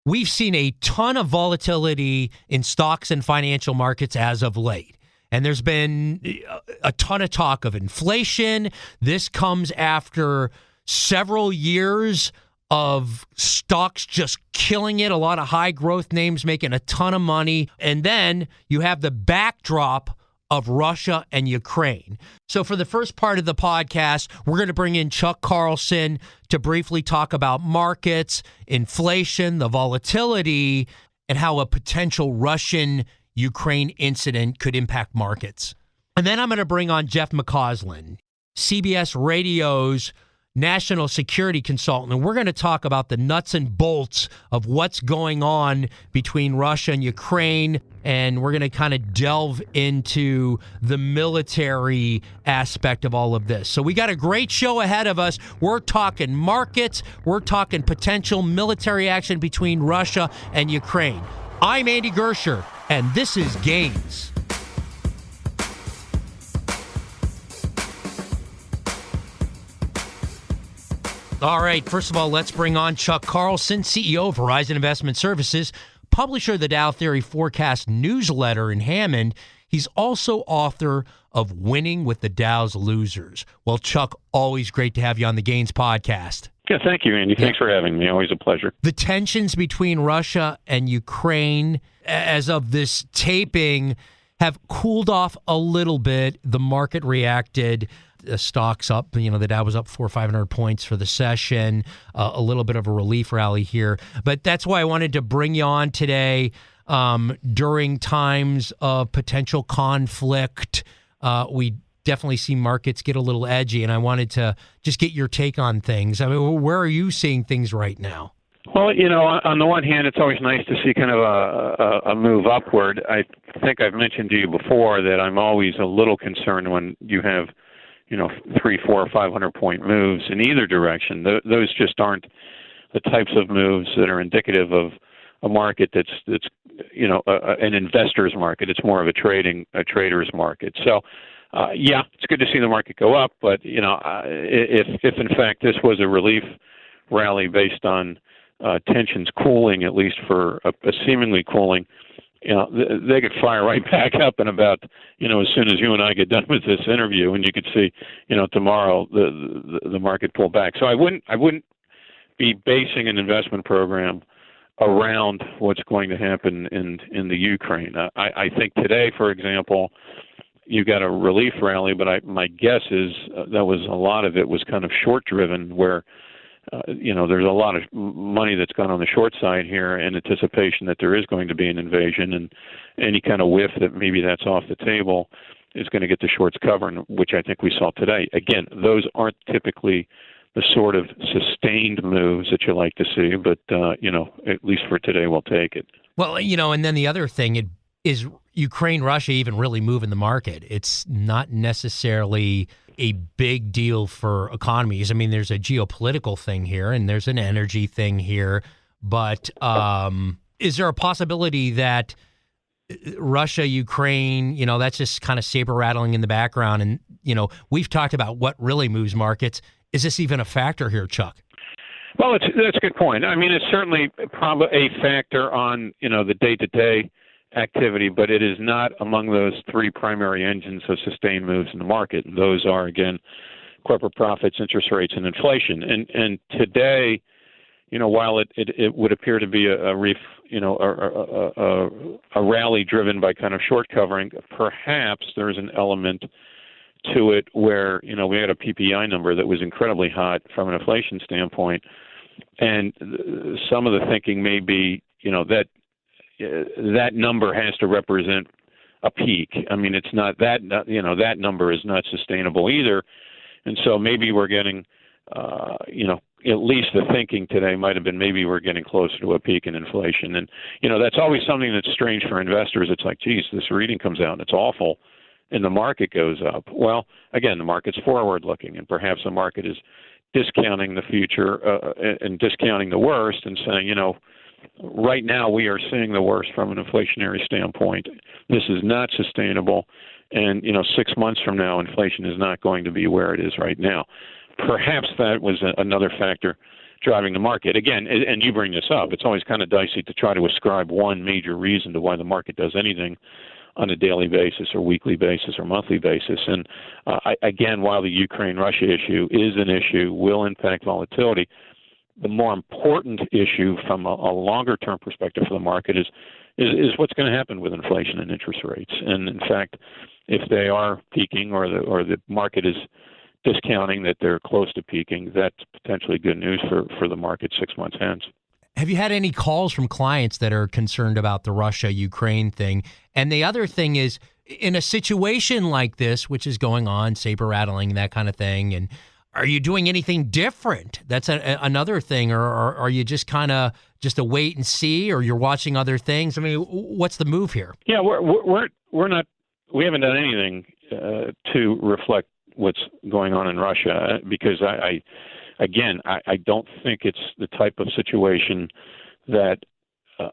we've seen a ton of volatility in stocks and financial markets as of late. And there's been a ton of talk of inflation. This comes after several years of stocks just killing it, a lot of high growth names making a ton of money. And then you have the backdrop of Russia and Ukraine. So for the first part of the podcast, we're going to bring in Chuck Carlson to briefly talk about markets, inflation, the volatility, and how a potential Russian-Ukraine incident could impact markets. And then I'm going to bring on Jeff McCausland, CBS Radio's national security consultant, and we're going to talk about the nuts and bolts of what's going on between Russia and Ukraine, and we're going to kind of delve into the military aspect of all of this. So we got a great show ahead of us. We're talking markets. We're talking potential military action between Russia and Ukraine. I'm Andy Giersher, and this is Gains. All right, first of all, let's bring on Chuck Carlson, CEO of Horizon Investment Services, publisher of the Dow Theory Forecast newsletter in Hammond. He's also author of Winning with the Dow's Losers. Well, Chuck, always great to have you on the Gains podcast. Yeah, thank you, Andy. Thanks for having me. Always a pleasure. The tensions between Russia and Ukraine, as of this taping, have cooled off a little bit. The market reacted. The stock's up, the Dow was up 400 or 500 points for the session, a little bit of a relief rally here. But that's why I wanted to bring you on today during times of potential conflict. We definitely see markets get a little edgy, and I wanted to just get your take on things. I mean, where are you seeing things right now? Well, on the one hand, it's always nice to see kind of a move upward. I think I've mentioned to you before that I'm always a little concerned when you have 300, 400, 500 point moves in either direction. Those just aren't the types of moves that are indicative of a market that's an investor's market. It's more of a trader's market. So, it's good to see the market go up. But if in fact this was a relief rally based on tensions cooling, at least for a seemingly cooling, they could fire right back up in about, as soon as you and I get done with this interview, and you could see, tomorrow the market pull back. So I wouldn't be basing an investment program around what's going to happen in the Ukraine. I think today, for example, you got a relief rally, but my guess is that was a lot of it was kind of short driven, where there's a lot of money that's gone on the short side here in anticipation that there is going to be an invasion, and any kind of whiff that maybe that's off the table is going to get the shorts covering, which I think we saw today. Again, those aren't typically the sort of sustained moves that you like to see, but, at least for today, we'll take it. Well, and then the other thing is Ukraine-Russia even really moving the market. It's not necessarily a big deal for economies. I mean, there's a geopolitical thing here and there's an energy thing here, but is there a possibility that Russia, Ukraine, that's just kind of saber rattling in the background? And, we've talked about what really moves markets. Is this even a factor here, Chuck? Well, that's a good point. I mean, it's certainly probably a factor on, the day-to-day activity, but it is not among those three primary engines of sustained moves in the market. And those are, again, corporate profits, interest rates, and inflation. And today, while it would appear to be a rally driven by kind of short covering, perhaps there's an element to it where, we had a PPI number that was incredibly hot from an inflation standpoint. And some of the thinking may be, that number has to represent a peak. I mean, it's not that, that number is not sustainable either. And so maybe we're getting, at least the thinking today might have been maybe we're getting closer to a peak in inflation. And, that's always something that's strange for investors. It's like, geez, this reading comes out and it's awful, and the market goes up. Well, again, the market's forward looking, and perhaps the market is discounting the future and discounting the worst and saying, right now we are seeing the worst from an inflationary standpoint. This is not sustainable. And, 6 months from now, inflation is not going to be where it is right now. Perhaps that was another factor driving the market. Again, and you bring this up, it's always kind of dicey to try to ascribe one major reason to why the market does anything on a daily basis or weekly basis or monthly basis. And again, while the Ukraine-Russia issue is an issue, will impact volatility, the more important issue from a longer-term perspective for the market is what's going to happen with inflation and interest rates. And in fact, if they are peaking or the market is discounting that they're close to peaking, that's potentially good news for the market 6 months hence. Have you had any calls from clients that are concerned about the Russia-Ukraine thing? And the other thing is, in a situation like this, which is going on, saber rattling, that kind of thing, and are you doing anything different? That's another thing, or are you just kind of just a wait and see, or you're watching other things? I mean, what's the move here? Yeah, we're not. We haven't done anything to reflect what's going on in Russia because I don't think it's the type of situation that,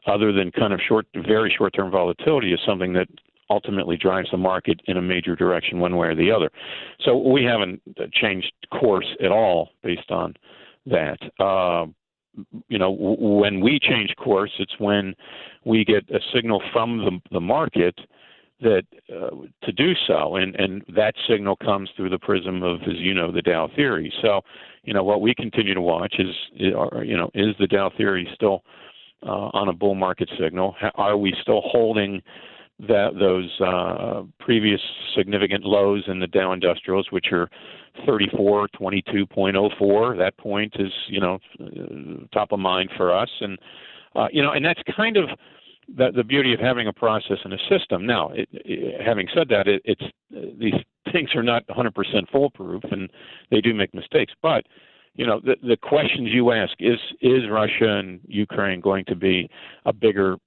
other than kind of very short-term volatility, is something that ultimately drives the market in a major direction one way or the other. So we haven't changed course at all based on that. When we change course, it's when we get a signal from the market that to do so, and that signal comes through the prism of, as you know, the Dow theory. So, what we continue to watch is the Dow theory still on a bull market signal? Are we still holding those previous significant lows in the Dow Industrials, which are 3422.04? That point is, top of mind for us, and and that's kind of the beauty of having a process and a system. Now, having said that, these things are not 100% foolproof, and they do make mistakes. But the questions you ask is Russia and Ukraine going to be a bigger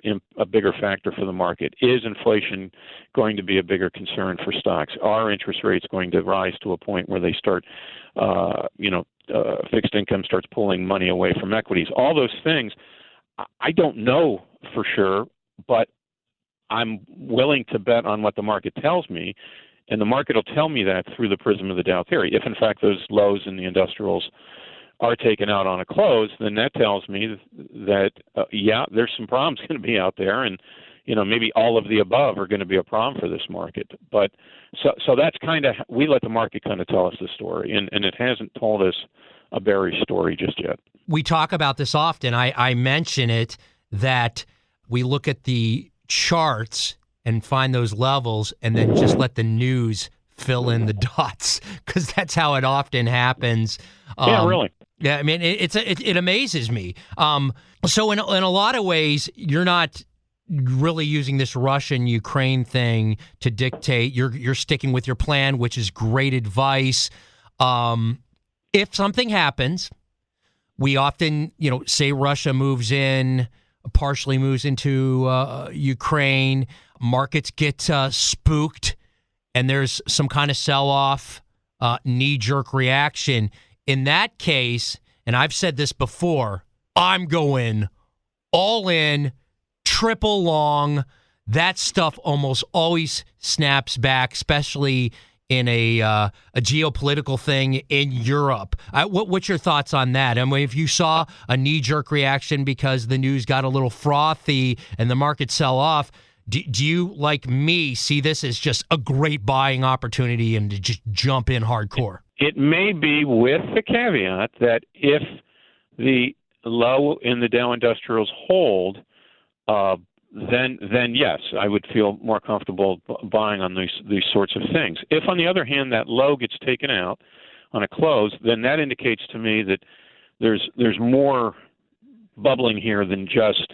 factor for the market? Is inflation going to be a bigger concern for stocks? Are interest rates going to rise to a point where they start, fixed income starts pulling money away from equities? All those things, I don't know for sure, but I'm willing to bet on what the market tells me, and the market will tell me that through the prism of the Dow theory. If, in fact, those lows in the industrials are taken out on a close, then that tells me that, there's some problems going to be out there, and maybe all of the above are going to be a problem for this market. But so that's kind of, we let the market kind of tell us the story, and it hasn't told us a bearish story just yet. We talk about this often. I mention it, that we look at the charts and find those levels and then just let the news fill in the dots, because that's how it often happens. Yeah, really. Yeah, I mean, it amazes me. So in a lot of ways, you're not really using this Russian-Ukraine thing to dictate. You're sticking with your plan, which is great advice. If something happens, we often, say Russia partially moves into Ukraine, markets get spooked, and there's some kind of sell-off, knee-jerk reaction. In that case, and I've said this before, I'm going all in, triple long. That stuff almost always snaps back, especially in a geopolitical thing in Europe. What's your thoughts on that? I mean, if you saw a knee-jerk reaction because the news got a little frothy and the market sell off, do you, like me, see this as just a great buying opportunity and to just jump in hardcore? It may be, with the caveat that if the low in the Dow Industrials hold, then yes, I would feel more comfortable buying on these sorts of things. If, on the other hand, that low gets taken out on a close, then that indicates to me that there's more bubbling here than just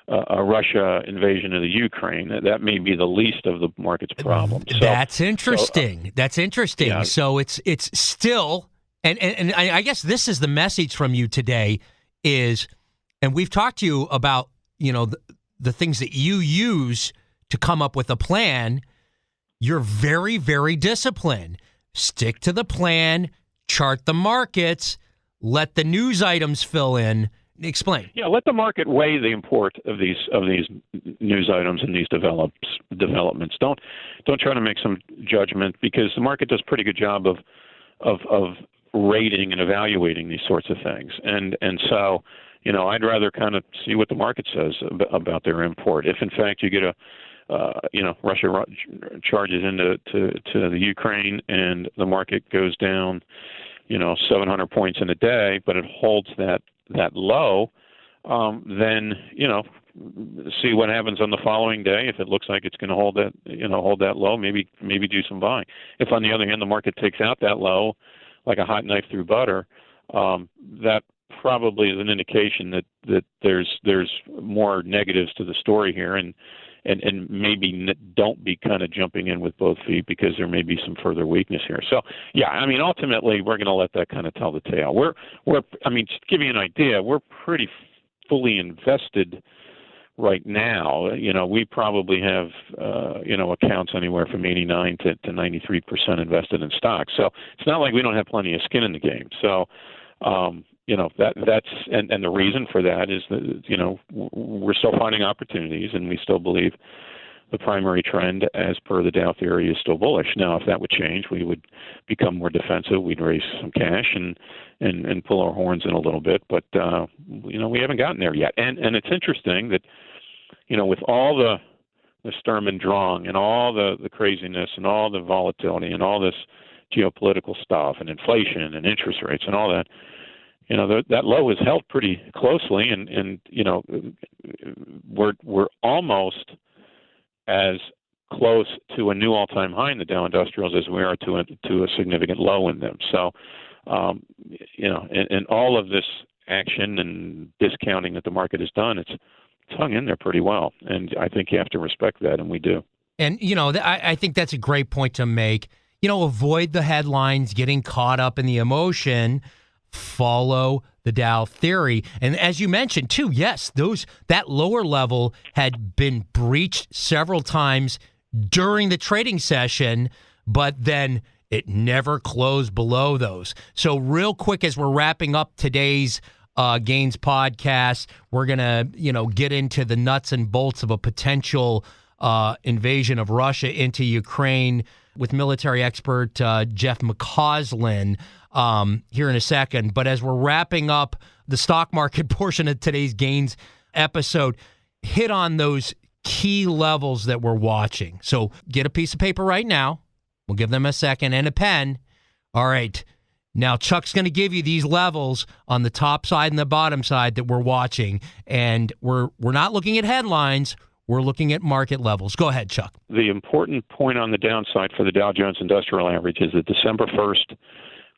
a Russia invasion of the Ukraine. That may be the least of the market's problems. So, that's interesting. That's interesting. Yeah. So it's still, and I guess this is the message from you today is, and we've talked to you about, the things that you use to come up with a plan. You're very, very disciplined. Stick to the plan, chart the markets, let the news items fill in. Explain. Yeah, let the market weigh the import of these news items and these developments. Don't try to make some judgment, because the market does a pretty good job of rating and evaluating these sorts of things. And so, I'd rather kind of see what the market says about their import. If in fact you get Russia charges into the Ukraine and the market goes down, 700 points in a day, but it holds that low, then, see what happens on the following day. If it looks like it's going to hold that low, maybe do some buying. If on the other hand the market takes out that low like a hot knife through butter, that probably is an indication that there's more negatives to the story here, and maybe don't be kind of jumping in with both feet because there may be some further weakness here. So yeah, I mean, ultimately we're going to let that kind of tell the tale. Just to give you an idea, we're pretty fully invested right now. We probably have accounts anywhere from 89 to 93% invested in stocks. So it's not like we don't have plenty of skin in the game. So that's and the reason for that is that we're still finding opportunities, and we still believe the primary trend as per the Dow theory is still bullish. Now, if that would change, we would become more defensive. We'd raise some cash and pull our horns in a little bit, but we haven't gotten there yet. And it's interesting that with all the Sturm und Drang and all the craziness and all the volatility and all this geopolitical stuff and inflation and interest rates and all that, that low is held pretty closely, and we're almost as close to a new all-time high in the Dow Industrials as we are to a significant low in them. So, and all of this action and discounting that the market has done, it's hung in there pretty well, and I think you have to respect that, and we do. And I think that's a great point to make. Avoid the headlines, getting caught up in the emotion. Follow the Dow theory. And as you mentioned, too, yes, that lower level had been breached several times during the trading session, but then it never closed below those. So real quick, as we're wrapping up today's Gains podcast, we're going to, get into the nuts and bolts of a potential invasion of Russia into Ukraine with military expert Jeff McCausland here in a second. But as we're wrapping up the stock market portion of today's Gains episode, hit on those key levels that we're watching. So get a piece of paper right now. We'll give them a second and a pen. All right. Now, Chuck's going to give you these levels on the top side and the bottom side that we're watching. And we're not looking at headlines. We're looking at market levels. Go ahead, Chuck. The important point on the downside for the Dow Jones Industrial Average is the December 1st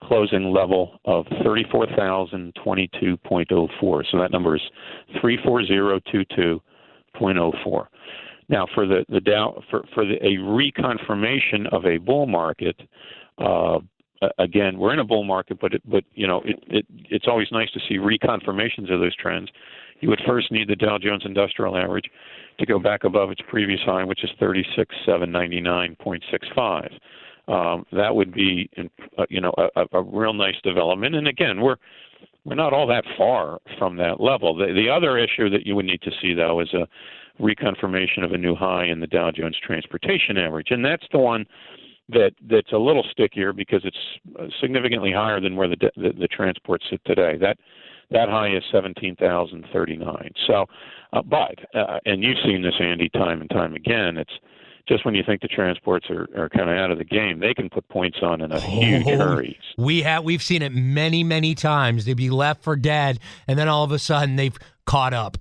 closing level of 34,022.04. So that number is 34022.04. Now, for the Dow, for a reconfirmation of a bull market, again, we're in a bull market, but it's always nice to see reconfirmations of those trends. You would first need the Dow Jones Industrial Average to go back above its previous high, which is 36,799.65. That would be, a real nice development. And again, we're not all that far from that level. The other issue that you would need to see, though, is a reconfirmation of a new high in the Dow Jones Transportation Average, and that's the one that's a little stickier because it's significantly higher than where the transports sit today. That high is 17,039. So, and you've seen this, Andy, time and time again. It's just when you think the transports are kind of out of the game, they can put points on in a huge hurry. We've seen it many, many times. They'd be left for dead, and then all of a sudden they've caught up.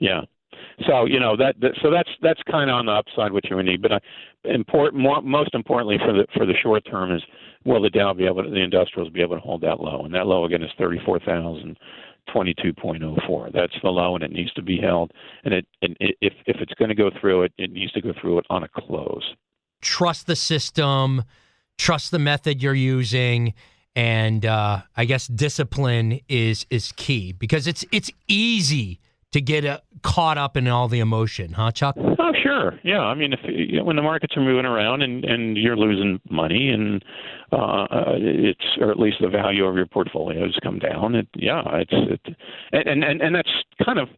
Yeah. So that's kind of on the upside what you would need. But most importantly for the short term is, will the Dow the industrials be able to hold that low? And that low again is 34,022.04. That's the low, and it needs to be held. And if it's going to go through it, it needs to go through it on a close. Trust the system, trust the method you're using, and I guess discipline is key because it's easy to get caught up in all the emotion, huh, Chuck? Oh, sure. Yeah. I mean, when the markets are moving around and you're losing money and or at least the value of your portfolio has come down, and that's kind of,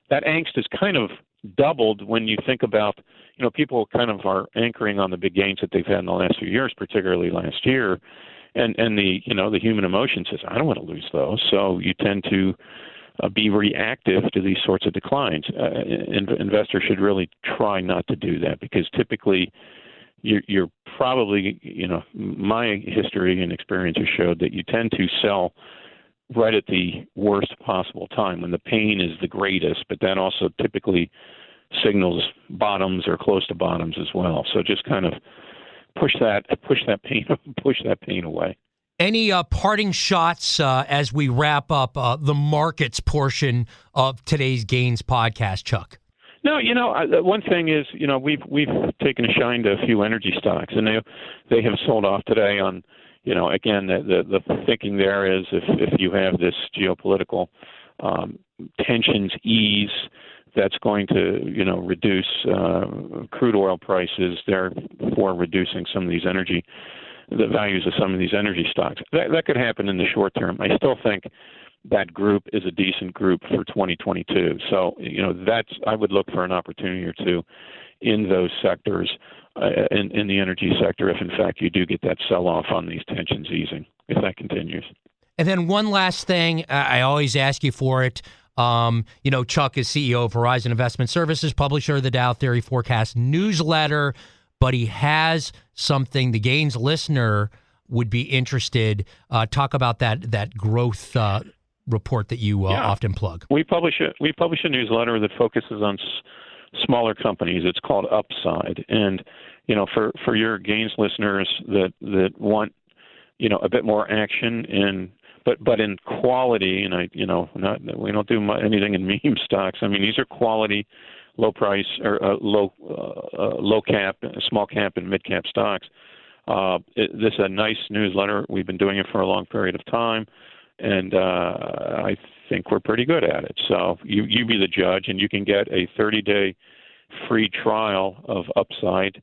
that angst is kind of doubled when you think about, people kind of are anchoring on the big gains that they've had in the last few years, particularly last year. and the the human emotion says, I don't want to lose those. So you tend to be reactive to these sorts of declines. Investors should really try not to do that, because typically you're probably, my history and experience has showed that you tend to sell right at the worst possible time when the pain is the greatest, but that also typically signals bottoms or close to bottoms as well. So just kind of push that pain away. Any parting shots as we wrap up the markets portion of today's Gains podcast, Chuck? No, one thing is, we've taken a shine to a few energy stocks, and they have sold off today on, again, the thinking there is if you have this geopolitical tensions ease, that's going to, reduce crude oil prices, therefore reducing some of these the values of some of these energy stocks. That could happen in the short term. I still think that group is a decent group for 2022. So, I would look for an opportunity or two in those sectors, in the energy sector, if in fact you do get that sell-off on these tensions easing, if that continues. And then one last thing, I always ask you for it. Chuck is CEO of Horizon Investment Services, publisher of the Dow Theory Forecast newsletter, but he has something the Gains listener would be interested. Talk about that growth report that you often plug. We publish a newsletter that focuses on smaller companies. It's called Upside, and for your Gains listeners that want a bit more action but in quality, and we don't do anything in meme stocks. I mean, these are quality, low price or low cap, small cap, and mid cap stocks. This is a nice newsletter. We've been doing it for a long period of time, and I think we're pretty good at it. So you be the judge, and you can get a 30-day free trial of Upside.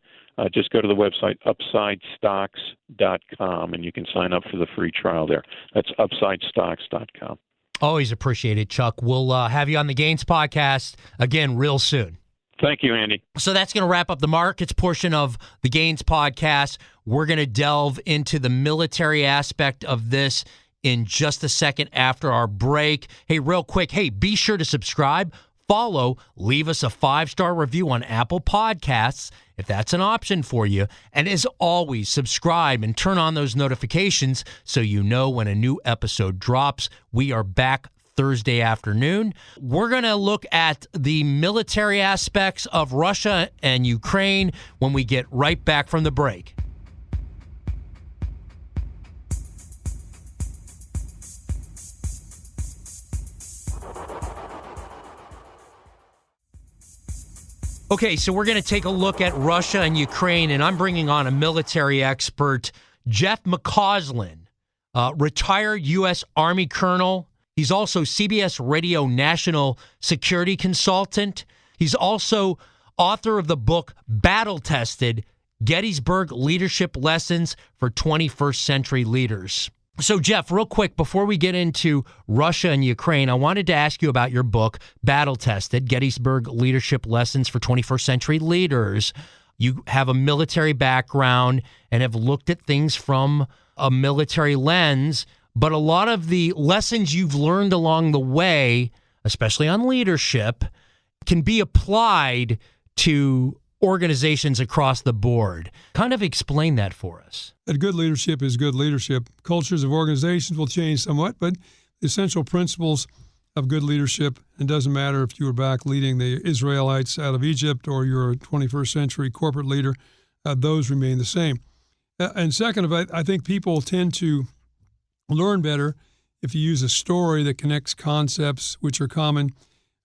Just go to the website upsidestocks.com, and you can sign up for the free trial there. That's upsidestocks.com. Always appreciate it, Chuck. We'll have you on the Gains podcast again real soon. Thank you, Andy. So that's going to wrap up the markets portion of the Gains podcast. We're going to delve into the military aspect of this in just a second after our break. Hey, real quick, be sure to subscribe, follow, leave us a 5-star review on Apple Podcasts if that's an option for you. And as always, subscribe and turn on those notifications so you know when a new episode drops. We are back Thursday afternoon. We're going to look at the military aspects of Russia and Ukraine when we get right back from the break. Okay, so we're going to take a look at Russia and Ukraine, and I'm bringing on a military expert, Jeff McCausland, retired U.S. Army colonel. He's also CBS Radio national security consultant. He's also author of the book Battle Tested, Gettysburg Leadership Lessons for 21st Century Leaders. So, Jeff, real quick, before we get into Russia and Ukraine, I wanted to ask you about your book, Battle Tested, Gettysburg Leadership Lessons for 21st Century Leaders. You have a military background and have looked at things from a military lens, but a lot of the lessons you've learned along the way, especially on leadership, can be applied to organizations across the board. Kind of explain that for us. That good leadership is good leadership. Cultures of organizations will change somewhat, but the essential principles of good leadership, it doesn't matter if you were back leading the Israelites out of Egypt or you're a 21st century corporate leader, those remain the same. And second, I think people tend to learn better if you use a story that connects concepts which are common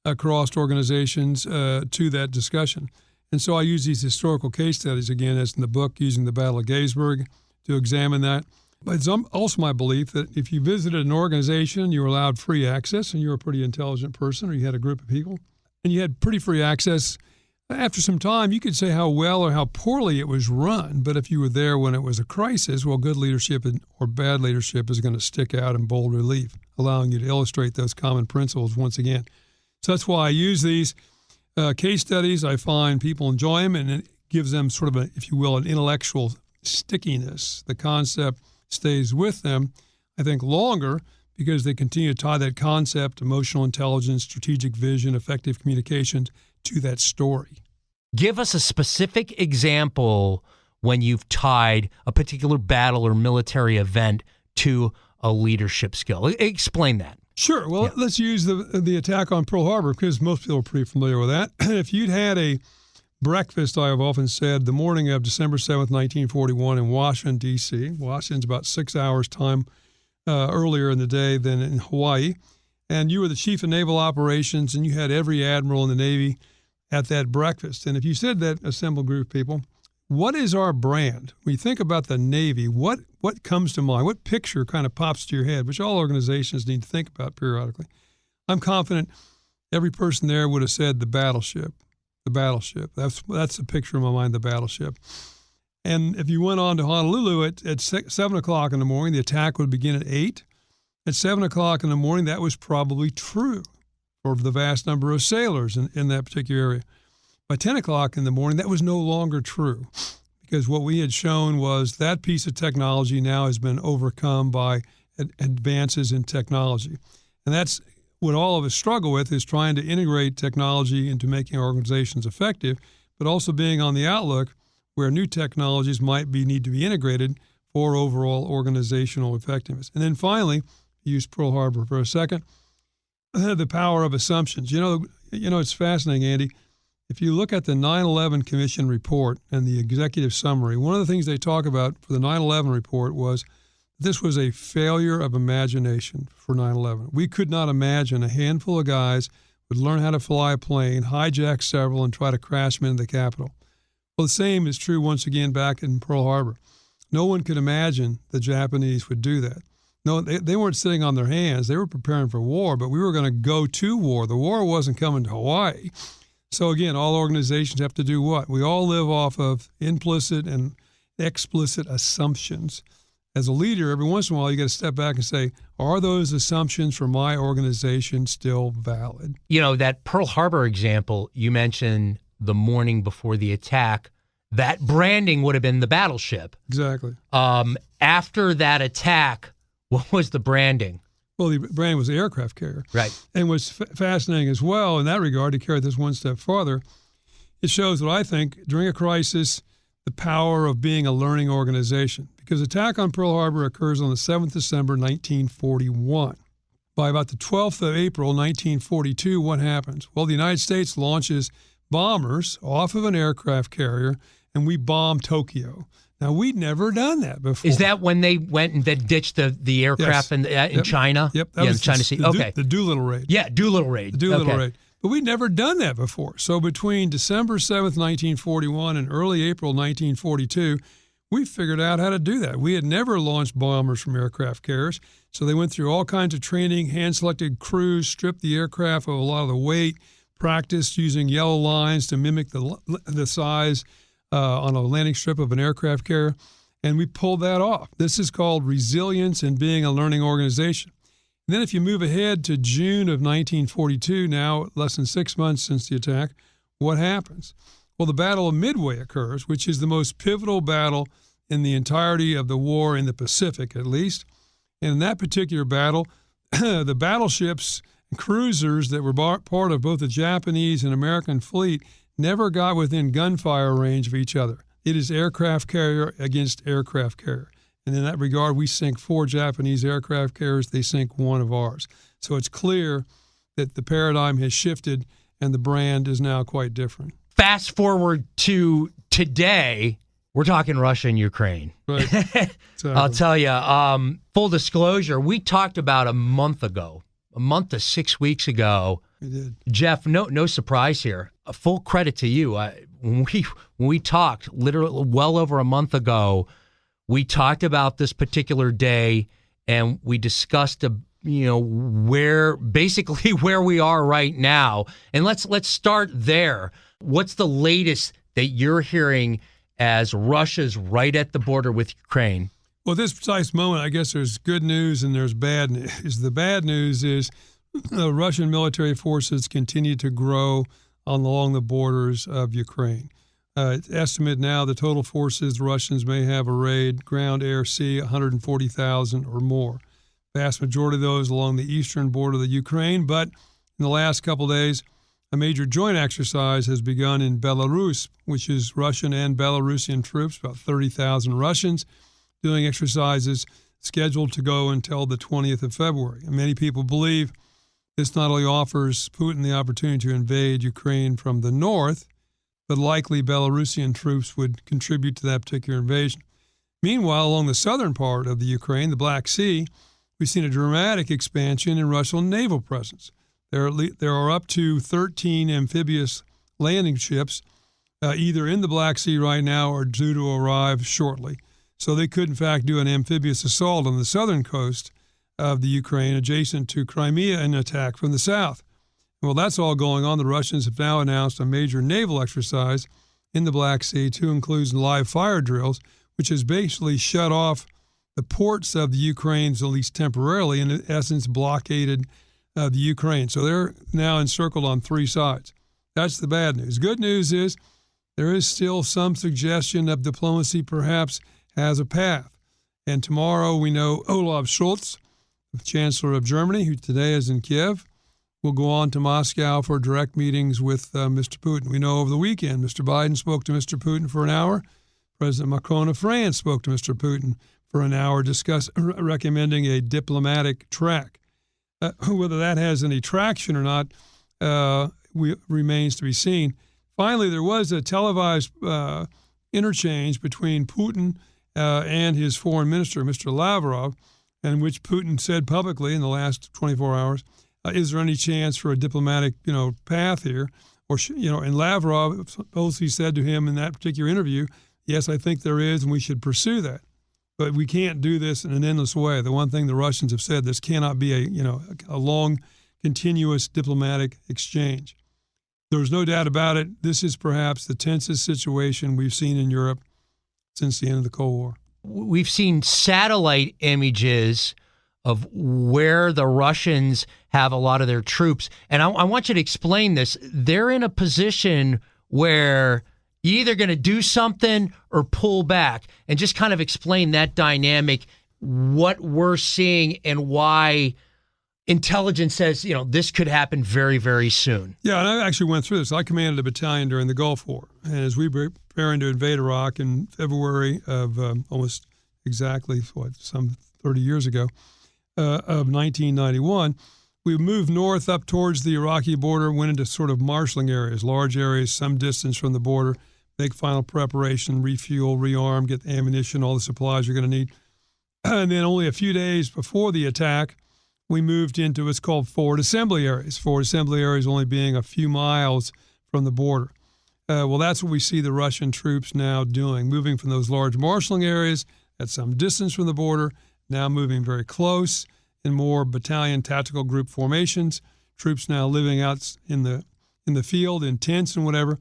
across organizations to that discussion. And so I use these historical case studies, again, as in the book, using the Battle of Gettysburg to examine that. But it's also my belief that if you visited an organization, you were allowed free access, and you were a pretty intelligent person, or you had a group of people, and you had pretty free access, after some time, you could say how well or how poorly it was run. But if you were there when it was a crisis, well, good leadership or bad leadership is going to stick out in bold relief, allowing you to illustrate those common principles once again. So that's why I use these case studies. I find people enjoy them, and it gives them sort of if you will, an intellectual stickiness. The concept stays with them, I think, longer because they continue to tie that concept, emotional intelligence, strategic vision, effective communications, to that story. Give us a specific example when you've tied a particular battle or military event to a leadership skill. Explain that. Sure. Well, let's use the attack on Pearl Harbor because most people are pretty familiar with that. If you'd had a breakfast, I have often said, the morning of December 7th, 1941 in Washington, D.C. Washington's about 6 hours time earlier in the day than in Hawaii. And you were the chief of naval operations, and you had every admiral in the Navy at that breakfast. And if you said that assembled group of people, what is our brand? When you think about the Navy, what comes to mind? What picture kind of pops to your head, which all organizations need to think about periodically? I'm confident every person there would have said the battleship. The battleship. That's the picture in my mind, the battleship. And if you went on to Honolulu at 7 o'clock in the morning, the attack would begin at 8. At 7 o'clock in the morning, that was probably true for the vast number of sailors in that particular area. By 10 o'clock in the morning, that was no longer true because what we had shown was that piece of technology now has been overcome by advances in technology. And that's what all of us struggle with, is trying to integrate technology into making organizations effective, but also being on the outlook where new technologies might need to be integrated for overall organizational effectiveness. And then finally, use Pearl Harbor for a second, the power of assumptions. You know, it's fascinating, Andy. If you look at the 9/11 Commission report and the executive summary, one of the things they talk about for the 9/11 report was this was a failure of imagination for 9/11. We could not imagine a handful of guys would learn how to fly a plane, hijack several, and try to crash them into the Capitol. Well, the same is true once again back in Pearl Harbor. No one could imagine the Japanese would do that. No, they weren't sitting on their hands. They were preparing for war, but we were going to go to war. The war wasn't coming to Hawaii. So again, all organizations have to do what? We all live off of implicit and explicit assumptions. As a leader, every once in a while, you got to step back and say, are those assumptions for my organization still valid? You know, that Pearl Harbor example, you mentioned the morning before the attack, that branding would have been the battleship. Exactly. After that attack, what was the branding? Well, the brand was the aircraft carrier. Right. And what's fascinating as well in that regard, to carry this one step farther, it shows what I think during a crisis, the power of being a learning organization. Because the attack on Pearl Harbor occurs on the 7th December, 1941. By about the 12th of April, 1942, what happens? Well, the United States launches bombers off of an aircraft carrier, and we bomb Tokyo. Now, we'd never done that before. Is that when they went and then ditched the aircraft in China? Yep. That was the China Sea. Okay. The Doolittle raid. Yeah, Doolittle raid. The Doolittle raid. But we'd never done that before. So between December 7th, 1941 and early April 1942, we figured out how to do that. We had never launched bombers from aircraft carriers. So they went through all kinds of training, hand-selected crews, stripped the aircraft of a lot of the weight, practiced using yellow lines to mimic the size on a landing strip of an aircraft carrier, and we pulled that off. This is called resilience and being a learning organization. And then if you move ahead to June of 1942, now less than 6 months since the attack, what happens? Well, the Battle of Midway occurs, which is the most pivotal battle in the entirety of the war in the Pacific, at least. And in that particular battle, the battleships and cruisers that were part of both the Japanese and American fleet never got within gunfire range of each other. It is aircraft carrier against aircraft carrier. And in that regard, we sink 4 Japanese aircraft carriers, they sink 1 of ours. So it's clear that the paradigm has shifted and the brand is now quite different. Fast forward to today, we're talking Russia and Ukraine. Right. Exactly. I'll tell you, full disclosure, we talked about a month to 6 weeks ago. We did. Jeff, no surprise here. Full credit to you. When we talked literally well over a month ago, we talked about this particular day and we discussed where we are right now. And let's start there. What's the latest that you're hearing as Russia's right at the border with Ukraine? Well, at this precise moment, I guess there's good news and there's bad news. The bad news is Russian military forces continue to grow along the borders of Ukraine. It's estimated now the total forces the Russians may have arrayed, ground, air, sea, 140,000 or more. Vast majority of those along the eastern border of the Ukraine, but in the last couple of days, a major joint exercise has begun in Belarus, which is Russian and Belarusian troops, about 30,000 Russians, doing exercises scheduled to go until the 20th of February. And many people believe this not only offers Putin the opportunity to invade Ukraine from the north, but likely Belarusian troops would contribute to that particular invasion. Meanwhile, along the southern part of the Ukraine, the Black Sea, we've seen a dramatic expansion in Russian naval presence. There are up to 13 amphibious landing ships either in the Black Sea right now or due to arrive shortly. So they could, in fact, do an amphibious assault on the southern coast of the Ukraine, adjacent to Crimea, an attack from the south. Well, that's all going on. The Russians have now announced a major naval exercise in the Black Sea to include live fire drills, which has basically shut off the ports of the Ukraine, at least temporarily, and in essence blockaded the Ukraine. So they're now encircled on three sides. That's the bad news. Good news is there is still some suggestion that diplomacy perhaps has a path. And tomorrow we know Olaf Schultz, the Chancellor of Germany, who today is in Kiev, will go on to Moscow for direct meetings with Mr. Putin. We know over the weekend Mr. Biden spoke to Mr. Putin for an hour. President Macron of France spoke to Mr. Putin for an hour, recommending a diplomatic track. Whether that has any traction or not remains to be seen. Finally, there was a televised interchange between Putin and his foreign minister, Mr. Lavrov, in which Putin said publicly in the last 24 hours, is there any chance for a diplomatic, path here? And Lavrov supposedly said to him in that particular interview, yes, I think there is, and we should pursue that. But we can't do this in an endless way. The one thing the Russians have said, this cannot be a long, continuous diplomatic exchange. There's no doubt about it. This is perhaps the tensest situation we've seen in Europe since the end of the Cold War. We've seen satellite images of where the Russians have a lot of their troops. And I want you to explain this. They're in a position where you're either going to do something or pull back, and just kind of explain that dynamic, what we're seeing and why intelligence says, this could happen very, very soon. Yeah, and I actually went through this. I commanded a battalion during the Gulf War. And as we were preparing to invade Iraq in February of almost exactly, some 30 years ago, of 1991, we moved north up towards the Iraqi border, went into sort of marshalling areas, large areas, some distance from the border, make final preparation, refuel, rearm, get ammunition, all the supplies you're going to need. And then only a few days before the attack, we moved into what's called forward assembly areas. Forward assembly areas only being a few miles from the border. Well, that's what we see the Russian troops now doing, moving from those large marshalling areas at some distance from the border, now moving very close in more battalion tactical group formations. Troops now living out in the field in tents and whatever.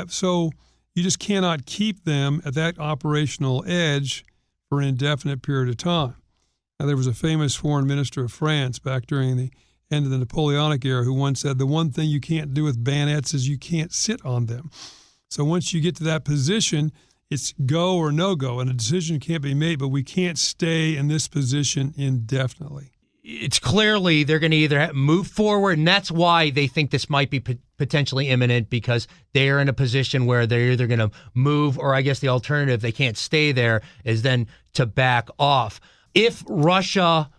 So you just cannot keep them at that operational edge for an indefinite period of time. Now, there was a famous foreign minister of France back during the end of the Napoleonic era who once said, the one thing you can't do with bayonets is you can't sit on them. So once you get to that position, it's go or no go, and a decision can't be made, but we can't stay in this position indefinitely. It's clearly they're going to either move forward, and that's why they think this might be potentially imminent, because they are in a position where they're either going to move, or I guess the alternative, they can't stay there, is then to back off. If Russia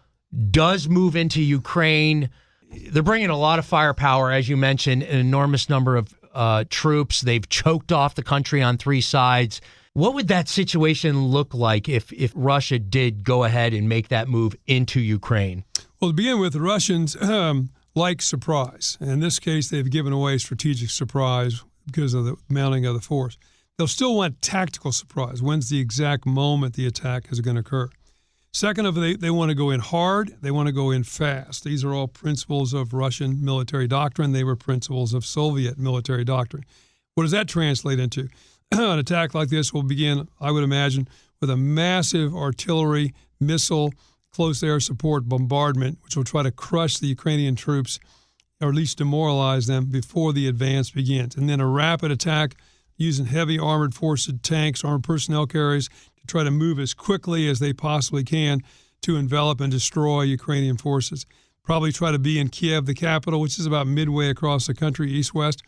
does move into Ukraine, they're bringing a lot of firepower, as you mentioned, an enormous number of troops. They've choked off the country on three sides. What would that situation look like if Russia did go ahead and make that move into Ukraine? Well, to begin with, the Russians like surprise. In this case, they've given away strategic surprise because of the mounting of the force. They'll still want tactical surprise. When's the exact moment the attack is going to occur? Second, they want to go in hard. They want to go in fast. These are all principles of Russian military doctrine. They were principles of Soviet military doctrine. What does that translate into? An attack like this will begin, I would imagine, with a massive artillery, missile, close air support bombardment, which will try to crush the Ukrainian troops, or at least demoralize them before the advance begins. And then a rapid attack, using heavy armored forces, tanks, armored personnel carriers to try to move as quickly as they possibly can to envelop and destroy Ukrainian forces. Probably try to be in Kiev, the capital, which is about midway across the country, east-west,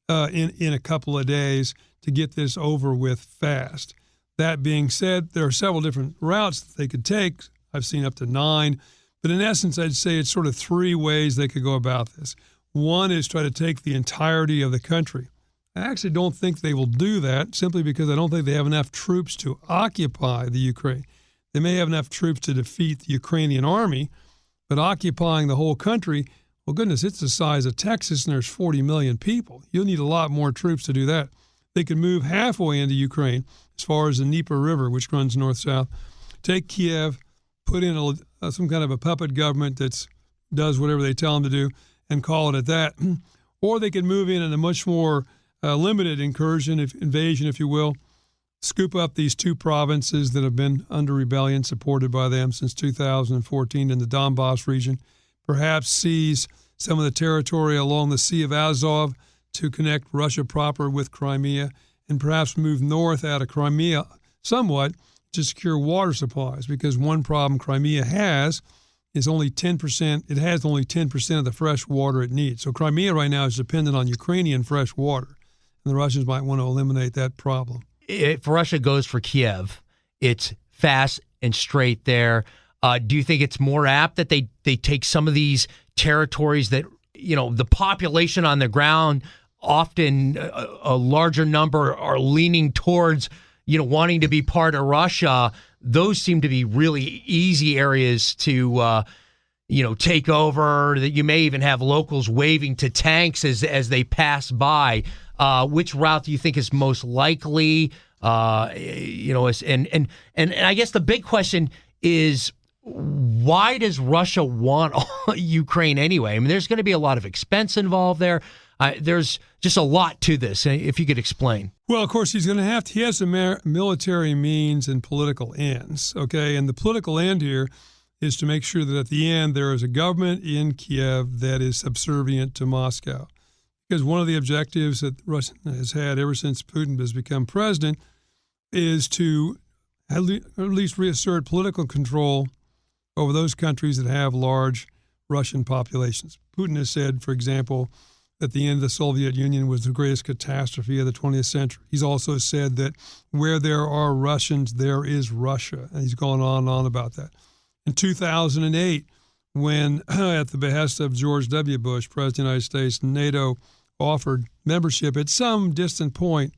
in a couple of days to get this over with fast. That being said, there are several different routes that they could take. I've seen up to 9. But in essence, I'd say it's sort of 3 ways they could go about this. One is try to take the entirety of the country. I actually don't think they will do that simply because I don't think they have enough troops to occupy the Ukraine. They may have enough troops to defeat the Ukrainian army, but occupying the whole country, well, goodness, it's the size of Texas and there's 40 million people. You'll need a lot more troops to do that. They could move halfway into Ukraine as far as the Dnieper River, which runs north-south, take Kiev, put in some kind of a puppet government that does whatever they tell them to do, and call it at that. Or they could move in a much more limited invasion, if you will, scoop up these 2 provinces that have been under rebellion, supported by them since 2014 in the Donbass region, perhaps seize some of the territory along the Sea of Azov to connect Russia proper with Crimea, and perhaps move north out of Crimea somewhat to secure water supplies, because one problem Crimea has is only 10%. It has only 10% of the fresh water it needs. So Crimea right now is dependent on Ukrainian fresh water, and the Russians might want to eliminate that problem. If Russia goes for Kiev, it's fast and straight there. Do you think it's more apt that they take some of these territories that, the population on the ground, often a larger number are leaning towards, wanting to be part of Russia? Those seem to be really easy areas to, take over, that you may even have locals waving to tanks as they pass by. Which route do you think is most likely? And I guess the big question is, why does Russia want Ukraine anyway? I mean, there's going to be a lot of expense involved there. There's just a lot to this. If you could explain. Well, of course, he has some military means and political ends. Okay. And the political end here is to make sure that at the end there is a government in Kiev that is subservient to Moscow. Because one of the objectives that Russia has had ever since Putin has become president is to at least reassert political control over those countries that have large Russian populations. Putin has said, for example, that the end of the Soviet Union was the greatest catastrophe of the 20th century. He's also said that where there are Russians, there is Russia. And he's gone on and on about that. In 2008, when, at the behest of George W. Bush, President of the United States, NATO offered membership at some distant point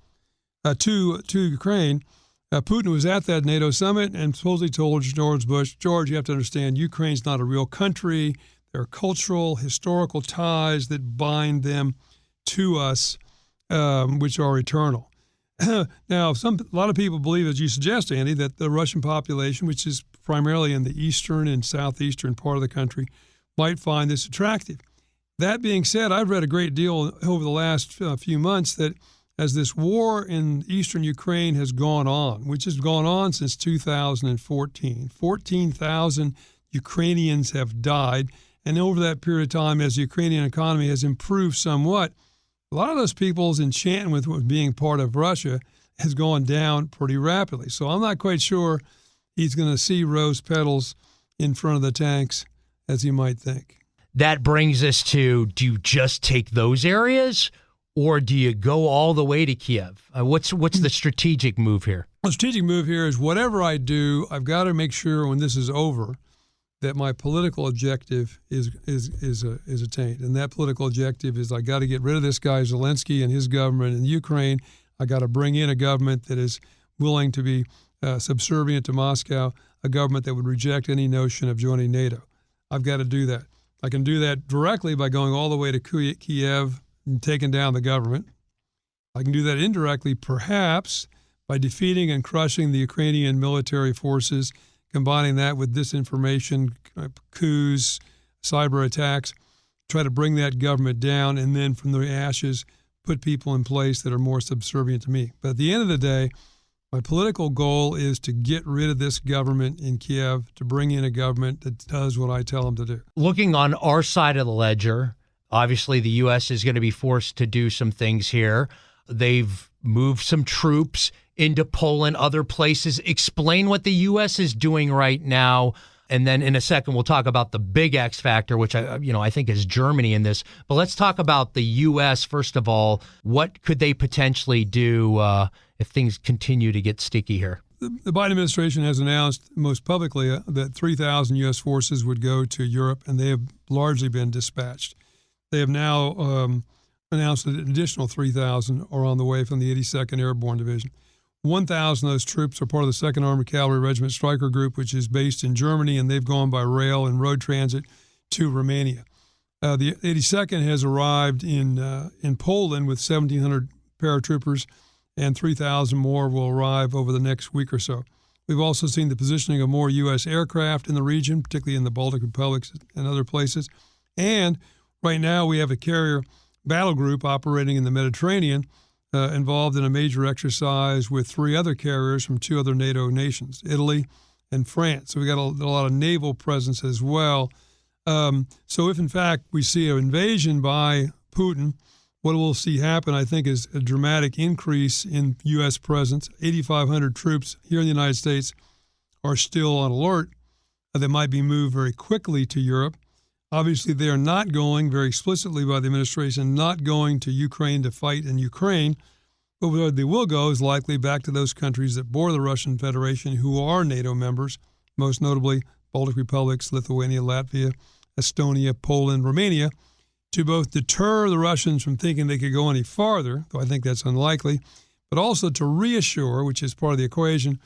to Ukraine, Putin was at that NATO summit and supposedly told George Bush, George, you have to understand, Ukraine's not a real country. There are cultural, historical ties that bind them to us, which are eternal. Now, a lot of people believe, as you suggest, Andy, that the Russian population, which is primarily in the eastern and southeastern part of the country, might find this attractive. That being said, I've read a great deal over the last few months that as this war in eastern Ukraine has gone on, which has gone on since 2014, 14,000 Ukrainians have died. And over that period of time, as the Ukrainian economy has improved somewhat, a lot of those people's enchantment with being part of Russia has gone down pretty rapidly. So I'm not quite sure he's going to see rose petals in front of the tanks as he might think. That brings us to, do you just take those areas, or do you go all the way to Kiev? What's the strategic move here? The strategic move here is whatever I do, I've got to make sure when this is over that my political objective is attained. And that political objective is I got to get rid of this guy Zelensky and his government in Ukraine. I got to bring in a government that is willing to be subservient to Moscow, a government that would reject any notion of joining NATO. I've got to do that. I can do that directly by going all the way to Kiev and taking down the government. I can do that indirectly, perhaps, by defeating and crushing the Ukrainian military forces, combining that with disinformation, coups, cyber attacks, try to bring that government down, and then from the ashes, put people in place that are more subservient to me. But at the end of the day, my political goal is to get rid of this government in Kiev, to bring in a government that does what I tell them to do. Looking on our side of the ledger, obviously the U.S. is going to be forced to do some things here. They've move some troops into Poland, other places. Explain what the U.S. is doing right now. And then in a second, we'll talk about the big X factor, which I think is Germany in this. But let's talk about the U.S. first of all. What could they potentially do if things continue to get sticky here? The Biden administration has announced most publicly that 3,000 U.S. forces would go to Europe, and they have largely been dispatched. They have now announced that an additional 3,000 are on the way from the 82nd Airborne Division. 1,000 of those troops are part of the 2nd Armored Cavalry Regiment Stryker Group, which is based in Germany, and they've gone by rail and road transit to Romania. The 82nd has arrived in Poland with 1,700 paratroopers, and 3,000 more will arrive over the next week or so. We've also seen the positioning of more U.S. aircraft in the region, particularly in the Baltic republics and other places. And right now we have a carrier battle group operating in the Mediterranean, involved in a major exercise with 3 other carriers from 2 other NATO nations, Italy and France. So we got a lot of naval presence as well. So if, in fact, we see an invasion by Putin, what we'll see happen, I think, is a dramatic increase in U.S. presence. 8,500 troops here in the United States are still on alert. They might be moved very quickly to Europe. Obviously, they are not going, very explicitly by the administration, not going to Ukraine to fight in Ukraine. But where they will go is likely back to those countries that bore the Russian Federation who are NATO members, most notably Baltic republics, Lithuania, Latvia, Estonia, Poland, Romania, to both deter the Russians from thinking they could go any farther, though I think that's unlikely, but also to reassure, which is part of the equation,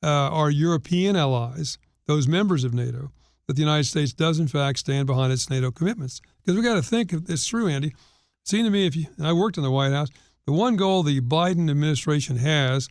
our European allies, those members of NATO, that the United States does, in fact, stand behind its NATO commitments. Because we've got to think this through, Andy. It seemed to me, and I worked in the White House, the one goal the Biden administration has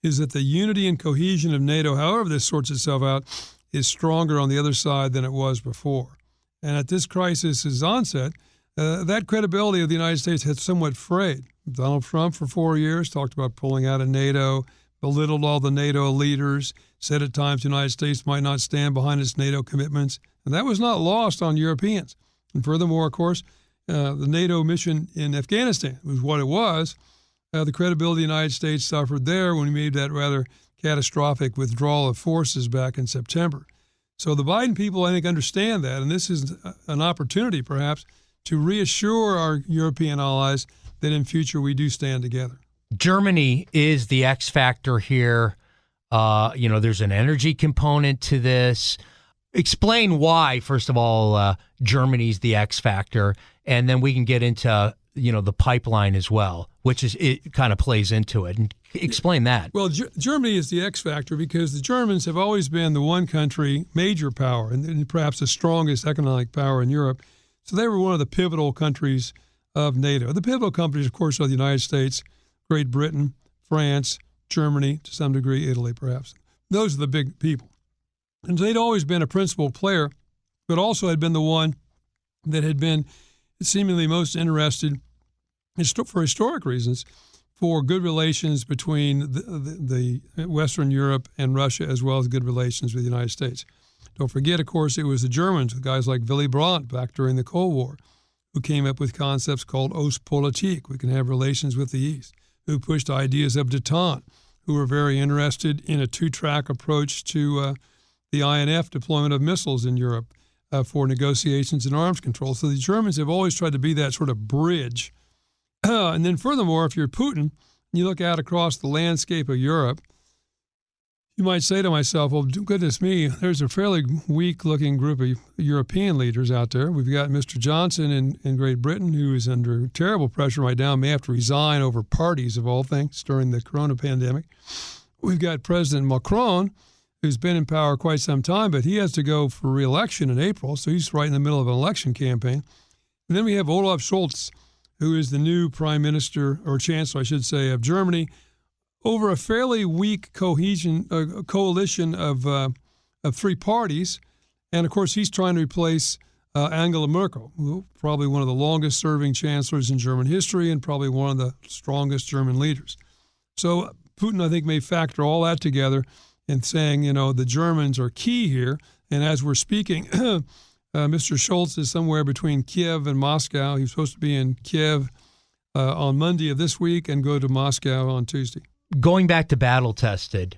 is that the unity and cohesion of NATO, however this sorts itself out, is stronger on the other side than it was before. And at this crisis's onset, that credibility of the United States has somewhat frayed. Donald Trump, for 4 years, talked about pulling out of NATO, belittled all the NATO leaders, said at times the United States might not stand behind its NATO commitments, and that was not lost on Europeans. And furthermore, of course, the NATO mission in Afghanistan was what it was. The credibility of the United States suffered there when we made that rather catastrophic withdrawal of forces back in September. So the Biden people, I think, understand that, and this is an opportunity, perhaps, to reassure our European allies that in future we do stand together. Germany is the X factor here. There's an energy component to this. Explain why, first of all, Germany's the X factor, and then we can get into, the pipeline as well, which is it kind of plays into it. And explain that. Well, Germany is the X factor because the Germans have always been the one country, major power, and perhaps the strongest economic power in Europe. So they were one of the pivotal countries of NATO. The pivotal countries, of course, are the United States, Great Britain, France, Germany, to some degree, Italy, perhaps. Those are the big people. And they'd always been a principal player, but also had been the one that had been seemingly most interested, for historic reasons, for good relations between the Western Europe and Russia, as well as good relations with the United States. Don't forget, of course, it was the Germans, with guys like Willy Brandt back during the Cold War, who came up with concepts called Ostpolitik. We can have relations with the East, who pushed ideas of détente, who were very interested in a 2-track approach to the INF deployment of missiles in Europe for negotiations and arms control. So the Germans have always tried to be that sort of bridge. And then furthermore, if you're Putin, and you look out across the landscape of Europe, you might say to myself, well, goodness me, there's a fairly weak-looking group of European leaders out there. We've got Mr. Johnson in Great Britain, who is under terrible pressure right now, may have to resign over parties, of all things, during the corona pandemic. We've got President Macron, who's been in power quite some time, but he has to go for re-election in April, so he's right in the middle of an election campaign. And then we have Olaf Schultz, who is the new prime minister, or chancellor, I should say, of Germany, over a fairly weak coalition of 3 parties. And, of course, he's trying to replace Angela Merkel, who probably one of the longest-serving chancellors in German history and probably one of the strongest German leaders. So Putin, I think, may factor all that together in saying, the Germans are key here. And as we're speaking, Mr. Schultz is somewhere between Kiev and Moscow. He's supposed to be in Kiev on Monday of this week and go to Moscow on Tuesday. Going back to battle tested,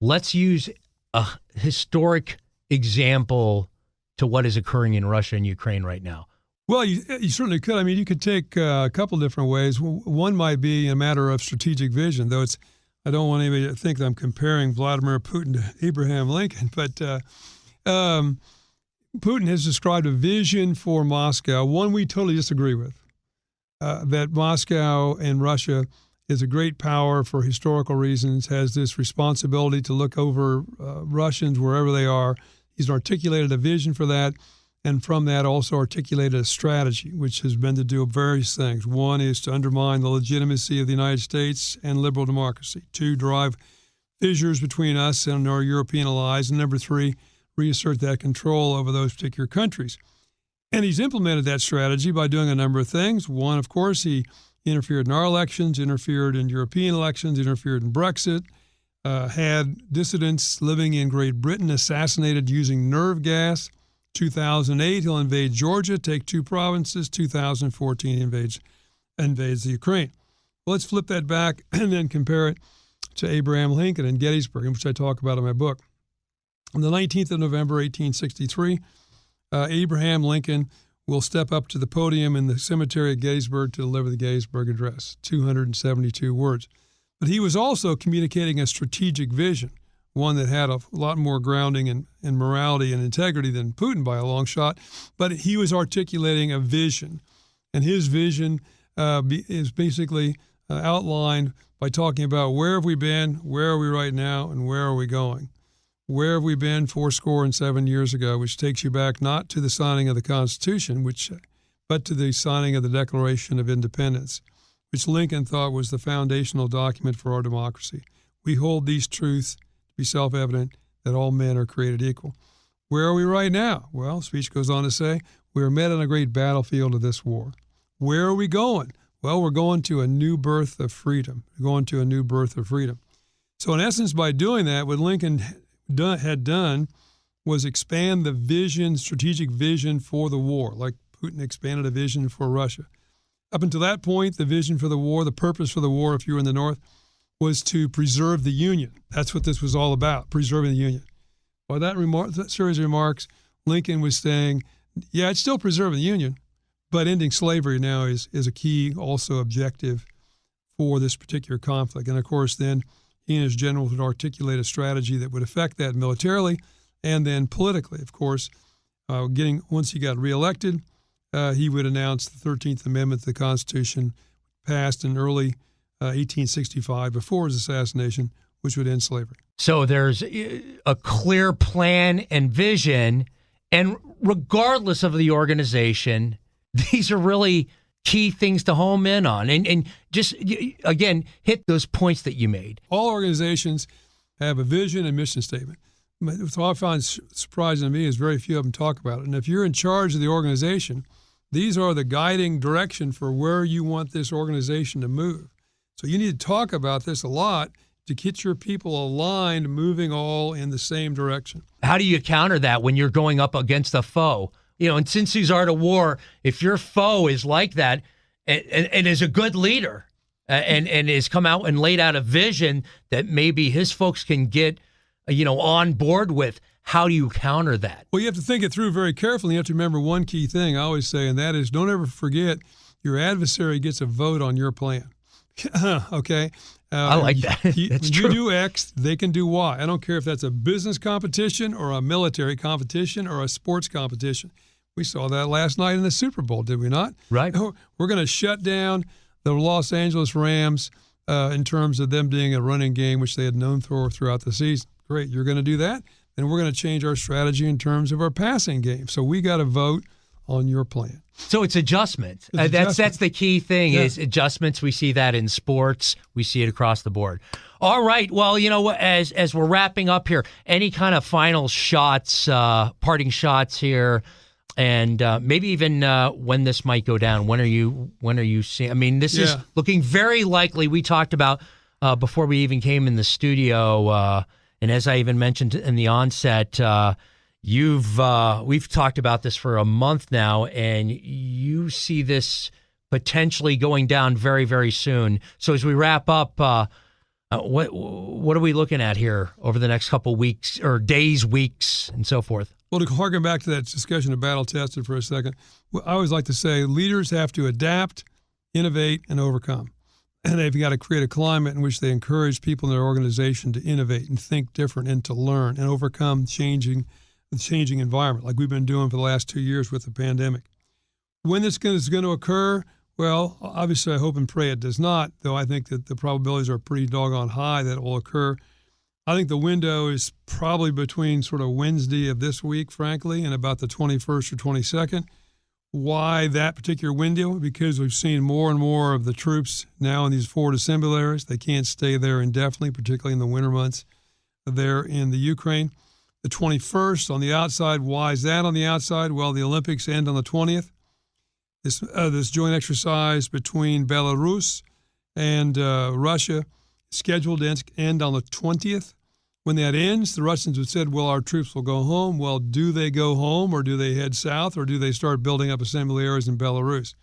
let's use a historic example to what is occurring in Russia and Ukraine right now. Well, you certainly could. I mean, you could take a couple different ways. One might be a matter of strategic vision, though I don't want anybody to think that I'm comparing Vladimir Putin to Abraham Lincoln, but Putin has described a vision for Moscow, one we totally disagree with, that Moscow and Russia is a great power for historical reasons, has this responsibility to look over Russians wherever they are. He's articulated a vision for that, and from that also articulated a strategy, which has been to do various things. One is to undermine the legitimacy of the United States and liberal democracy. Two, drive fissures between us and our European allies. And number three, reassert that control over those particular countries. And he's implemented that strategy by doing a number of things. One, of course, he interfered in our elections, interfered in European elections, interfered in Brexit, had dissidents living in Great Britain assassinated using nerve gas. 2008, he'll invade Georgia, take 2 provinces. 2014, invades the Ukraine. Well, let's flip that back and then compare it to Abraham Lincoln and Gettysburg, which I talk about in my book. On the 19th of November, 1863, Abraham Lincoln will step up to the podium in the cemetery at Gettysburg to deliver the Gettysburg Address, 272 words. But he was also communicating a strategic vision, one that had a lot more grounding in morality and integrity than Putin by a long shot. But he was articulating a vision, and his vision is basically outlined by talking about where have we been, where are we right now, and where are we going. Where have we been 77 years ago, which takes you back not to the signing of the Constitution, but to the signing of the Declaration of Independence, which Lincoln thought was the foundational document for our democracy. We hold these truths to be self-evident that all men are created equal. Where are we right now? Well, the speech goes on to say, we are met on a great battlefield of this war. Where are we going? Well, we're going to a new birth of freedom. We're going to a new birth of freedom. So in essence, by doing that, what Lincoln had done was expand the vision, strategic vision for the war, like Putin expanded a vision for Russia. Up until that point, the vision for the war, the purpose for the war, if you were in the North, was to preserve the Union. That's what this was all about, preserving the Union. By that series of remarks, Lincoln was saying, yeah, it's still preserving the Union, but ending slavery now is a key also objective for this particular conflict. And of course, then he and his generals would articulate a strategy that would affect that militarily and then politically. Of course, once he got reelected, he would announce the 13th Amendment to the Constitution passed in early 1865 before his assassination, which would end slavery. So there's a clear plan and vision, and regardless of the organization, these are really key things to home in on. And just, again, hit those points that you made. All organizations have a vision and mission statement. What I find surprising to me is very few of them talk about it. And if you're in charge of the organization, these are the guiding direction for where you want this organization to move. So you need to talk about this a lot to get your people aligned, moving all in the same direction. How do you counter that when you're going up against a foe? You know, and since these art of war, if your foe is like that and is a good leader and has come out and laid out a vision that maybe his folks can get, on board with, how do you counter that? Well, you have to think it through very carefully. You have to remember one key thing I always say, and that is don't ever forget your adversary gets a vote on your plan. Okay? I like that. That's true. You do X, they can do Y. I don't care if that's a business competition or a military competition or a sports competition. We saw that last night in the Super Bowl, did we not? Right. We're going to shut down the Los Angeles Rams in terms of them being a running game, which they had known throughout the season. Great. You're going to do that? Then we're going to change our strategy in terms of our passing game. So we got to vote on your plan. So it's adjustment. That's the key thing is adjustments. We see that in sports. We see it across the board. All right. Well, as we're wrapping up here, any kind of final shots, parting shots here, and maybe even when this might go down. When are you seeing? I mean, this is looking very likely. We talked about before we even came in the studio, and as I even mentioned in the onset, we've talked about this for a month now, and you see this potentially going down very, very soon. So as we wrap up, what are we looking at here over the next couple weeks or days, weeks, and so forth? Well, to harken back to that discussion of battle-tested for a second, I always like to say leaders have to adapt, innovate, and overcome. And they've got to create a climate in which they encourage people in their organization to innovate and think different and to learn and overcome the changing environment like we've been doing for the last 2 years with the pandemic. When this is going to occur, well, obviously I hope and pray it does not, though I think that the probabilities are pretty doggone high that it will occur. I think the window is probably between sort of Wednesday of this week, frankly, and about the 21st or 22nd. Why that particular window? Because we've seen more and more of the troops now in these forward assembly areas. They can't stay there indefinitely, particularly in the winter months there in the Ukraine. The 21st on the outside. Why is that on the outside? Well, the Olympics end on the 20th. This joint exercise between Belarus and Russia is scheduled to end on the 20th. When that ends, the Russians have said, well, our troops will go home. Well, do they go home or do they head south or do they start building up assembly areas in Belarus?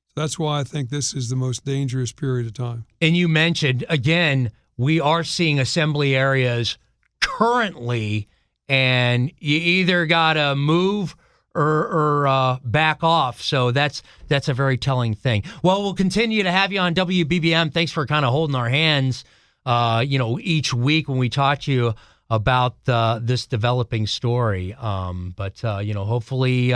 So that's why I think this is the most dangerous period of time. And you mentioned, again, we are seeing assembly areas currently, and you either got to move or back off. So that's a very telling thing. Well, we'll continue to have you on WBBM. Thanks for kind of holding our hands each week when we talk to you about this developing story. But hopefully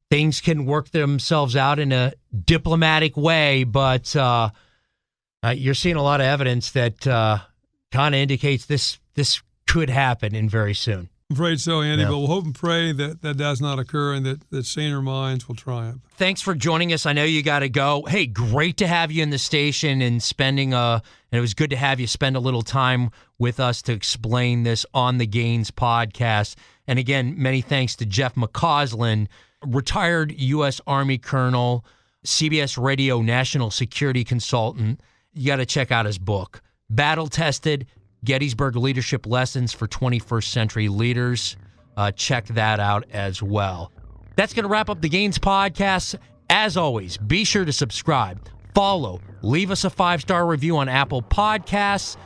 things can work themselves out in a diplomatic way. But you're seeing a lot of evidence that kind of indicates this could happen in very soon. I'm afraid so, Andy, but we'll hope and pray that that does not occur and that saner minds will triumph. Thanks for joining us. I know you got to go. Hey, great to have you in the station and and it was good to have you spend a little time with us to explain this on the Gaines podcast. And again, many thanks to Jeff McCausland, retired U.S. Army Colonel, CBS Radio National Security Consultant. You got to check out his book, Battle Tested, Gettysburg Leadership Lessons for 21st Century Leaders. Check that out as well. That's going to wrap up the Gaines podcast. As always, be sure to subscribe, follow, leave us a 5-star review on Apple Podcasts,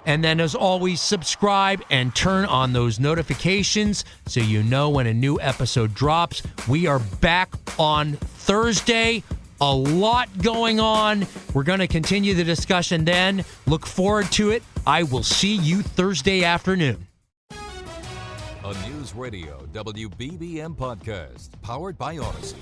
and then as always, subscribe and turn on those notifications so you know when a new episode drops. We are back on Thursday. A lot going on. We're going to continue the discussion then. Look forward to it. I will see you Thursday afternoon. A News Radio WBBM podcast powered by Odyssey.